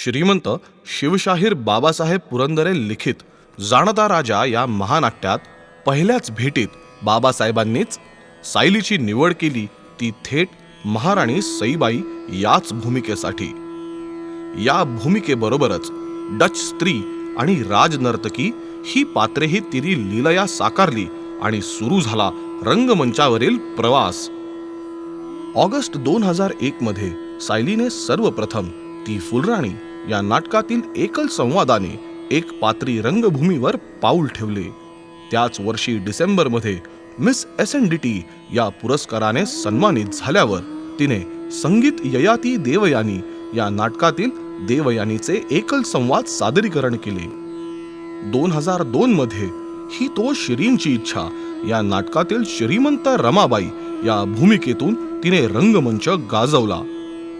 श्रीमंत शिवशाहीर बाबासाहेब पुरंदरे लिखित जाणता राजा या महानाट्यात पहिल्याच भेटीत बाबासाहेबांनीच सायलीची निवड केली, ती थेट महाराणी सईबाई याच भूमिकेसाठी. या भूमिकेबरोबरच डच स्त्री आणि राजनर्तकी ही पात्रेही तिने लीलया साकारली आणि सुरू झाला रंगमंचावरील प्रवास. ऑगस्ट 2001 मध्ये सायलीने सर्वप्रथम ती फुलराणी या नाटकातील एकल संवादाने एक पात्री रंगभूमीवर पाऊल ठेवले. त्याच वर्षी डिसेंबरमध्ये मिस SNDT या पुरस्काराने सन्मानित झाल्यावर तिने संगीत ययाती देवयानी या नाटकातील देवयानीचे एकल संवाद सादरीकरण केले. 2002 मध्ये ही तो शिरीनची इच्छा या नाटकातील श्रीमंत रमाबाई या भूमिकेतून तिने रंगमंच गाजवला.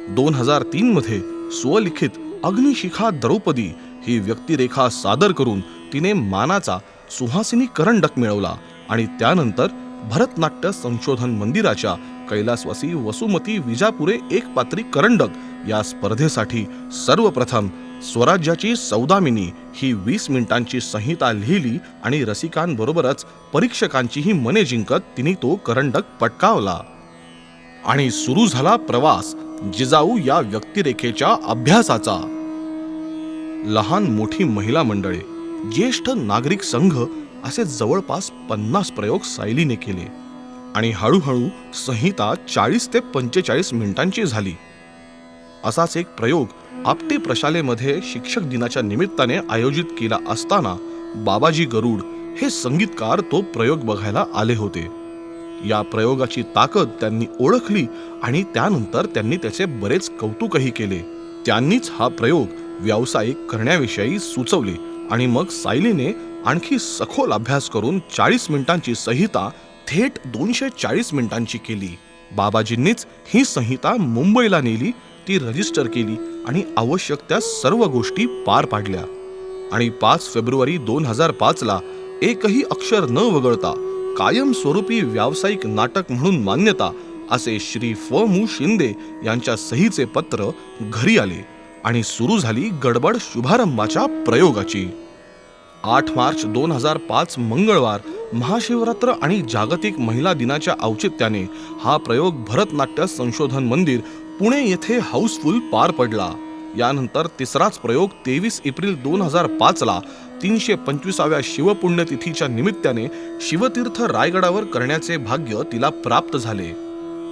2003 मध्ये स्वलिखित अग्निशिखा द्रौपदी ही व्यक्तिरेखा सादर करून तिने मानाचा सुहासिनी करंडक मिळवला आणि त्यानंतर भरतनाट्य संशोधन मंदिराच्या कैलासवासी वसुमती विजापुरे एक पात्री करंडक या स्पर्धेसाठी सर्वप्रथम स्वराज्याची सौदामिनी ही 20 मिनिटांची संहिता लिहिली आणि रसिकांबरोबरच परीक्षकांचीही मने जिंकत तिने तो करंडक पटकावला. आणि सुरू झाला प्रवास जिजाऊ या व्यक्तिरेखेच्या अभ्यासाचा. लहान मोठी महिला मंडळे, ज्येष्ठ नागरिक संघ असे जवळपास 50 प्रयोग सायलीने केले आणि हळूहळू संहिता 40 ते 45 मिनिटांची झाली. असाच एक प्रयोग आपटे प्रशालेमध्ये शिक्षक दिनाच्या निमित्ताने आयोजित केला असताना बाबाजी गरुड हे संगीतकार तो प्रयोग बघायला आले होते. या प्रयोगाची ताकद त्यांनी ओळखली आणि त्यानंतर त्यांनी त्याचे बरेच कौतुकही केले. त्यांनीच हा प्रयोग व्यावसायिक करण्याविषयी सुचवले आणि मग सायलीने आणखी सखोल अभ्यास करून 40 मिनिटांची संहिता थेट 240 मिनिटांची केली. बाबाजींनीच ही संहिता मुंबईला नेली, ती रजिस्टर केली आणि आवश्यक त्या सर्व गोष्टी पार पाडल्या. आणि 5 फेब्रुवारी 2005 ला एकही अक्षर न वगळता कायमस्वरूपी व्यावसायिक नाटक म्हणून मान्यता असे श्री फ.मु. शिंदे यांच्या सहीचे पत्र घरी आले आणि सुरू झाली गडबड शुभारंभाच्या प्रयोगाची. 8 मार्च 2005 मंगळवार महाशिवरात्र आणि जागतिक महिला दिनाच्या औचित्याने हा प्रयोग भरतनाट्य संशोधन मंदिर पुणे येथे हाऊसफुल पार पडला. यानंतर तिसराच प्रयोग 23 एप्रिल 2005 ला 325व्या शिवपुण्यतिथीच्या निमित्ताने शिवतीर्थ रायगडावर करण्याचे भाग्य तिला प्राप्त झाले.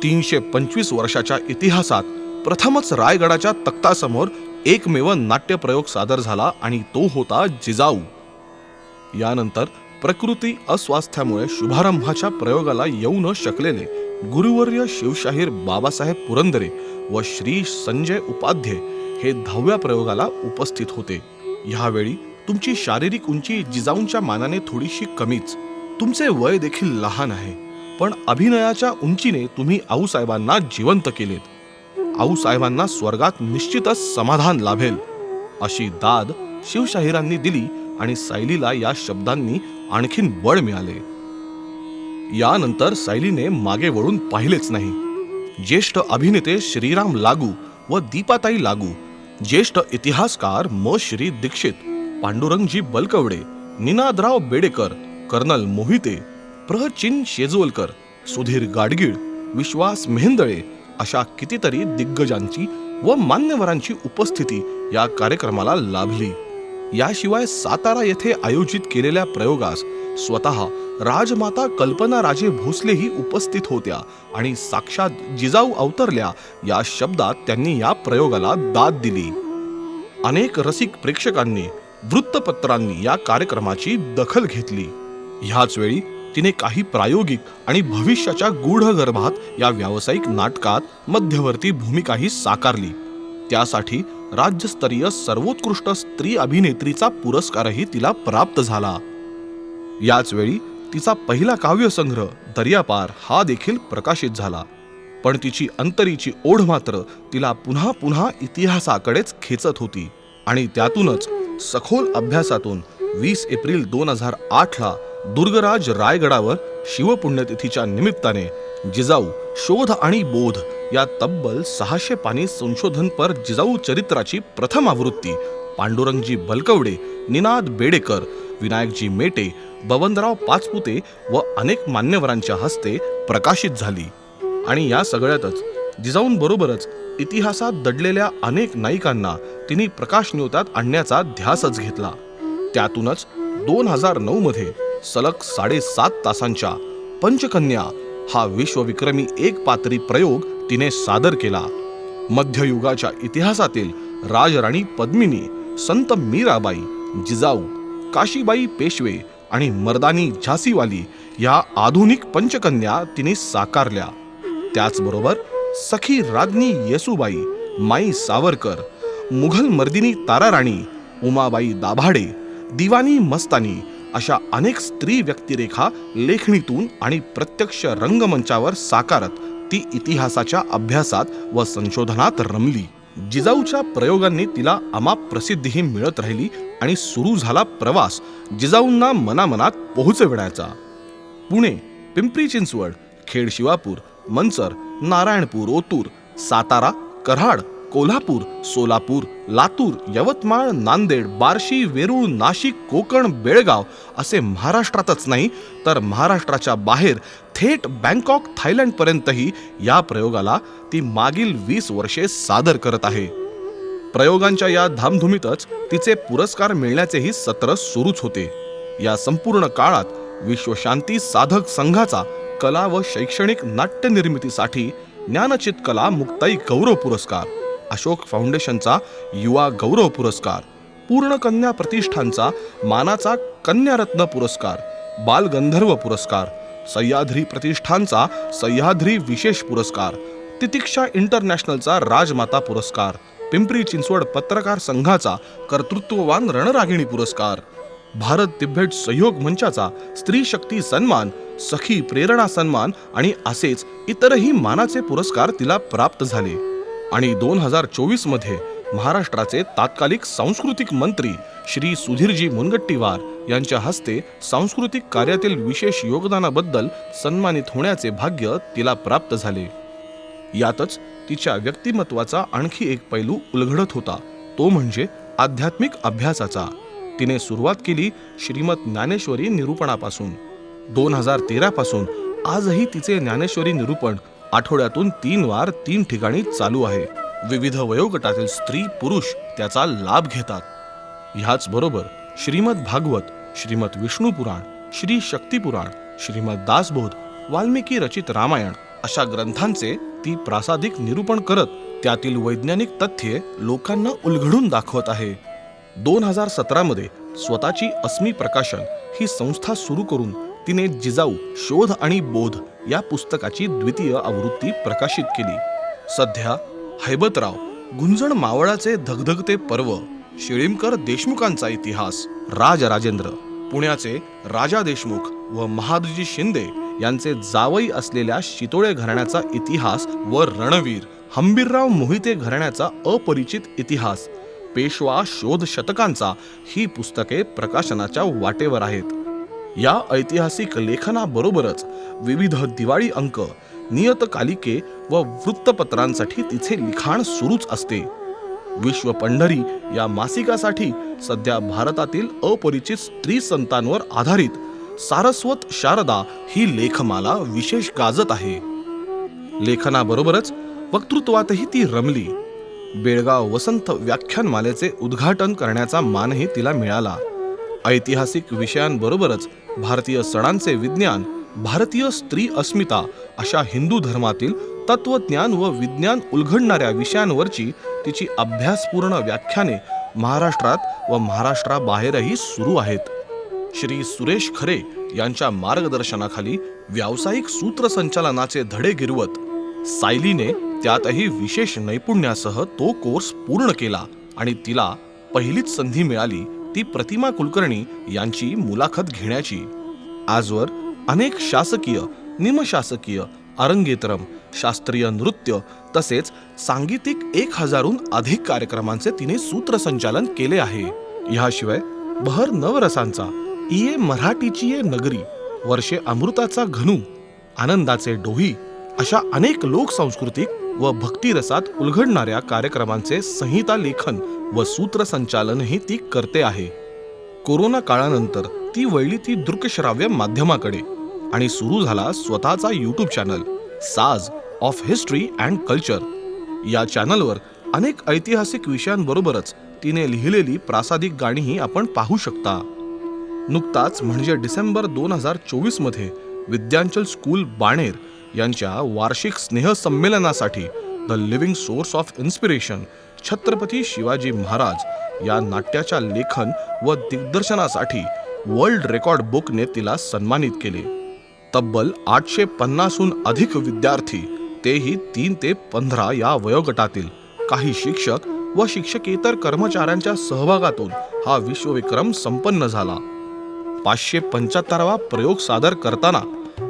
325 वर्षाच्या इतिहासात प्रथमच रायगडाच्या तख्तासमोर एकमेव नाट्यप्रयोग सादर झाला आणि तो होता जिजाऊ. यानंतर प्रकृती अस्वास्थ्यामुळे शुभारंभाच्या प्रयोगाला येऊ न शकलेले गुरुवर्य शिवशाहीर बाबासाहेब पुरंदरे व श्री संजय उपाध्ये हे 10व्या प्रयोगाला उपस्थित होते. ह्यावेळी तुमची शारीरिक उंची जिजाऊंच्या मानाने थोडीशी कमीच, तुमचे वय देखील लहान आहे, पण अभिनयाच्या उंचीने तुम्ही आऊसाहेबांना जिवंत केलेत. आऊसाहेबांना स्वर्गात निश्चितच समाधान लाभेल अशी दाद शिवशाहिरांनी दिली आणि सायलीला या शब्दांनी आणखीन बळ मिळाले. यानंतर सायलीने मागे वळून पाहिलेच नाही. ज्येष्ठ अभिनेते श्रीराम लागू व दीपाताई लागू, ज्येष्ठ इतिहासकार म. श्री दीक्षित, पांडुरंगजी बलकवडे, निनादराव बेडेकर, कर्नल मोहिते, प्रचिन शेजवलकर, सुधीर गाडगीळ, विश्वास मेहेंदळे अशा कितीतरी दिग्गजांची व मान्यवरांची उपस्थिती या कार्यक्रमाला लाभली. याशिवाय सातारा येथे आयोजित केलेल्या प्रयोगास स्वतः राजमाता कल्पना राजे भोसलेही उपस्थित होत्या आणि साक्षात जिजाऊ अवतरल्या या शब्दात त्यांनी या प्रयोगाला दाद दिली. अनेक रसिक प्रेक्षकांनी, वृत्तपत्रांनी या कार्यक्रमाची दखल घेतली. ह्याच वेळी तिने काही प्रायोगिक आणि भविष्याच्या गूढगर्भात या व्यावसायिक नाटकात मध्यवर्ती भूमिकाही साकारली. त्यासाठी राज्यस्तरीय सर्वोत्कृष्ट स्त्री अभिनेत्रीचा पुरस्कारही तिला प्राप्त झाला. याच वेळी तिचा पहिला काव्यसंग्रह दर्यापार हा देखील प्रकाशित झाला. पण तिची अंतरीची ओढ मात्र तिला पुन्हा पुन्हा इतिहासाकडेच खेचत होती आणि त्यातूनच सखोल अभ्यासातून 20 एप्रिल 2008 ला दुर्गराज रायगडावर शिवपुण्यतिथीच्या निमित्ताने जिजाऊ शोध आणि बोध या तब्बल 600 पानी संशोधनपर जिजाऊ चरित्राची प्रथम आवृत्ती पांडुरंगजी बलकवडे, निनाद बेडेकर, विनायकजी मेटे, बबनराव पाचपुते व अनेक मान्यवरांच्या हस्ते प्रकाशित झाली. आणि या सगळ्यातच जिजाऊंबरोबरच इतिहासात दडलेल्या अनेक नायिकांना तिने प्रकाशन्योतात आणण्याचा ध्यासच घेतला. त्यातूनच 2009 मध्ये सलग 7.5 तासांच्या पंचकन्या हा विश्वविक्रमी एकपात्री प्रयोग तिने सादर केला. मध्ययुगाच्या इतिहासातील राजराणी पद्मिनी, संत मीराबाई, जिजाऊ, काशीबाई पेशवे आणि मर्दानी झासीवाली या आधुनिक पंचकन्या तिने साकारल्या. त्याचबरोबर सखी राज्ञी येसुबाई, माई सावरकर, मुघल मर्दिनी ताराराणी, उमाबाई दाभाडे, दिवानी मस्तानी अशा अनेक स्त्री व्यक्तिरेखा लेखणीतून आणि प्रत्यक्ष रंगमंचावर साकारत ती इतिहासाच्या अभ्यासात व संशोधनात रमली. जिजाऊच्या प्रयोगांनी तिला अमाप प्रसिद्धीही मिळत राहिली आणि सुरू झाला प्रवास जिजाऊंना मनामनात पोहोचविण्याचा. पुणे, पिंपरी चिंचवड, खेड शिवापूर, मंचर, नारायणपूर, ओतूर, सातारा, कराड, कोल्हापूर, सोलापूर, लातूर, यवतमाळ, नांदेड, बार्शी, वेरूळ, नाशिक, कोकण, बेळगाव असे महाराष्ट्रातच नाही तर महाराष्ट्राच्या बाहेर थेट बँकॉक, थायलंड पर्यंतही या प्रयोगाला ती मागील 20 वर्षे सादर करत आहे. प्रयोगांच्या या धामधुमीतच तिचे पुरस्कार मिळण्याचेही सत्र सुरूच होते. या संपूर्ण काळात विश्वशांती साधक संघाचा कला व शैक्षणिक नाट्य निर्मितीसाठी ज्ञानचित कला मुक्ताई गौरव पुरस्कार, अशोक फाउंडेशनचा युवा गौरव पुरस्कार, पूर्णकन्या प्रतिष्ठानचा मानाचा कन्यारत्न पुरस्कार, बालगंधर्व पुरस्कार, सह्याद्री प्रतिष्ठानचा सह्याद्री विशेष पुरस्कार, तितिक्षा इंटरनॅशनलचा राजमाता पुरस्कार, पिंपरी चिंचवड पत्रकार संघाचा कर्तृत्ववान रणरागिणी पुरस्कार, भारत तिबेट सहयोग मंचाचा स्त्री शक्ती सन्मान, सखी प्रेरणा सन्मान आणि असेच इतरही मानाचे पुरस्कार तिला प्राप्त झाले. आणि 2024 मध्ये महाराष्ट्राचे तात्कालिक सांस्कृतिक मंत्री श्री सुधीरजी मुनगट्टीवार यांच्या हस्ते सांस्कृतिक कार्यातील विशेष योगदानाबद्दल सन्मानित होण्याचे भाग्य तिला प्राप्त झाले. यातच तिच्या व्यक्तिमत्वाचा आणखी एक पैलू उलगडत होता, तो म्हणजे आध्यात्मिक अभ्यासाचा. तिने सुरुवात केली श्रीमद ज्ञानेश्वरी निरूपणापासून. 2013 पासून आजही तिचे ज्ञानेश्वरी निरूपण आठवड्यातून 3 वार 3 ठिकाणी चालू आहे. विविध वयोगटातील स्त्री पुरुष त्याचा लाभ घेतात. ह्याच बरोबर श्रीमद भागवत, श्रीमद विष्णू पुराण, श्री शक्ती पुराण, श्रीमद दासबोध, वाल्मिकी रचित रामायण अशा ग्रंथांचे ती प्रासादिक निरूपण करत त्यातील वैज्ञानिक तथ्ये लोकांना उलगडून दाखवत आहे. 2017 मध्ये स्वतःची अस्मी प्रकाशन ही संस्था सुरू करून तिने जिजाऊ शोध आणि बोध या पुस्तकाची द्वितीय आवृत्ती प्रकाशित केली. सध्या हैबतराव, गुंजण मावळाचे धगधगते पर्व, शिळीमकर देशमुखांचा इतिहास, राजराजेंद्र, पुण्याचे राजा देशमुख व महादजी शिंदे यांचे जावई असलेल्या शितोळे घराण्याचा इतिहास व रणवीर हंबीरराव मोहिते घराण्याचा अपरिचित इतिहास, पेशवा शोध शतकांचा ही पुस्तके प्रकाशनाच्या वाटेवर आहेत. या ऐतिहासिक लेखनाबरोबरच विविध दिवाळी अंक, नियतकालिके व वृत्तपत्रांसाठी तिचे लिखाण सुरूच असते. विश्व पंढरी या मासिकासाठी सध्या भारतातील अपरिचित स्त्री संतांवर आधारित सारस्वत शारदा ही लेखमाला विशेष गाजत आहे. लेखनाबरोबरच वक्तृत्वातही ती रमली. बेळगाव वसंत व्याख्यानमालेचे उद्घाटन करण्याचा मानही तिला मिळाला. ऐतिहासिक विषयांबरोबरच भारतीय सणांचे विज्ञान, भारतीय स्त्री अस्मिता अशा हिंदू धर्मातील तत्वज्ञान व विज्ञान उलगडणाऱ्या विषयांवरची तिची अभ्यासपूर्ण व्याख्याने महाराष्ट्रात व महाराष्ट्राबाहेरही सुरू आहेत. श्री सुरेश खरे यांच्या मार्गदर्शनाखाली व्यावसायिक सूत्रसंचालनाचे धडे गिरवत सायलीने त्यातही विशेष नैपुण्यासह तो कोर्स पूर्ण केला आणि तिला पहिलीच संधी मिळाली ती प्रतिमा कुलकर्णी यांची मुलाखत घेण्याची. आजवर अनेक शासकीय, निमशासकीय, अरंगेतरम, शास्त्रीय नृत्य तसेच सांगीतिक 1000हून अधिक कार्यक्रमांचे तिने सूत्रसंचालन केले आहे. ह्याशिवाय बहर नवरसांचा, इये मराठीची ये नगरी, वर्षे अमृताचा घनू, आनंदाचे डोही अशा अनेक लोकसांस्कृतिक व भक्तिरसात उलगडणाऱ्या कार्यक्रमांचे संहिता लेखन व सूत्रसंचालनही ती करते आहे. कोरोना काळानंतर ती वळली ती दृकश्राव्य माध्यमाकडे आणि सुरू झाला स्वतःचा यूट्यूब चॅनल साज ऑफ हिस्ट्री अँड कल्चर. या चॅनलवर अनेक ऐतिहासिक विषयांबरोबरच तिने लिहिलेली प्रासादिक गाणीही आपण पाहू शकता. नुकताच म्हणजे डिसेंबर 2024 मध्ये विद्यांचल स्कूल बाणेर यांच्या वार्षिक स्नेहसंमेलनासाठी the living source of inspiration Chhatrapati Shivaji Maharaj या नाट्याच्या लेखन व दिग्दर्शनासाठी वर्ल्ड रेकॉर्ड बुकने तिला सन्मानित केले. तब्बल 850हून अधिक विद्यार्थी, तेही 3 ते 15 या वयोगटातील काही शिक्षक व शिक्षकेतर कर्मचाऱ्यांच्या सहभागातून हा विश्वविक्रम संपन्न झाला. 575वा प्रयोग सादर करताना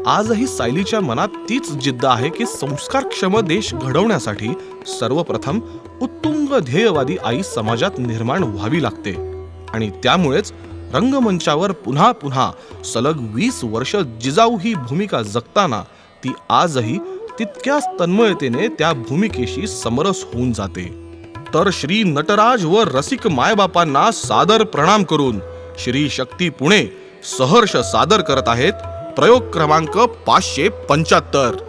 आजही सायलीच्या मनात तीच जिद्द आहे की संस्कारक्षम देश घडवण्यासाठी सर्वप्रथम उत्तुंग ध्येयवादी आई समाजात निर्माण व्हावी लागते आणि त्यामुळेच रंगमंचावर पुन्हा पुन्हा सलग 20 वर्ष जिजाऊ ही भूमिका जगताना ती आजही तितक्याच तन्मयतेने त्या भूमिकेशी समरस होऊन जाते. तर श्री नटराज व रसिक मायबापांना सादर प्रणाम करून श्री शक्ती पुणे सहर्ष सादर करत आहेत प्रयोग क्रमांक 575.